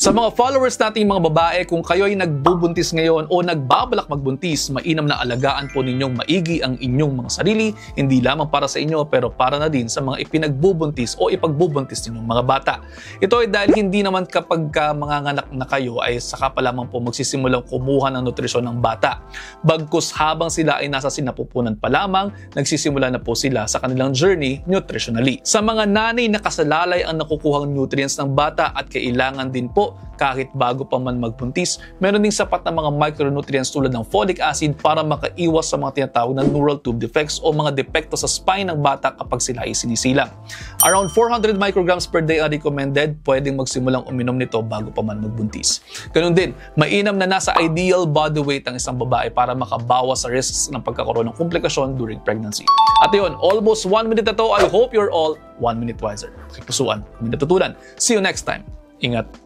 Sa mga followers nating mga babae, kung kayo ay nagbubuntis ngayon o nagbabalak magbuntis, mainam na alagaan po ninyong maigi ang inyong mga sarili, hindi lamang para sa inyo pero para na din sa mga ipinagbubuntis o ipagbubuntis ninyong mga bata. Ito ay dahil hindi naman kapag manganganak na kayo ay saka pa lamang po magsisimulang kumuha ng nutrisyon ng bata. Bagkus habang sila ay nasa sinapupunan pa lamang, nagsisimula na po sila sa kanilang journey nutritionally. Sa mga nanay na kasalalay ang nakukuhang nutrients ng bata at kailangan din po kahit bago pa man magbuntis, meron ding sapat na mga micronutrients tulad ng folic acid para makaiwas sa mga tinatawag na neural tube defects o mga depekto sa spine ng bata kapag sila ay sinisilang. Around 400 micrograms per day ang recommended, pwedeng magsimulang uminom nito bago pa man magbuntis. Ganun din, mainam na nasa ideal body weight ang isang babae para makabawas sa risks ng pagkakaroon ng komplikasyon during pregnancy. At yun, almost 1 minute na to. I hope you're all 1 minute wiser. Pusuan, may natutunan. See you next time. Ingat.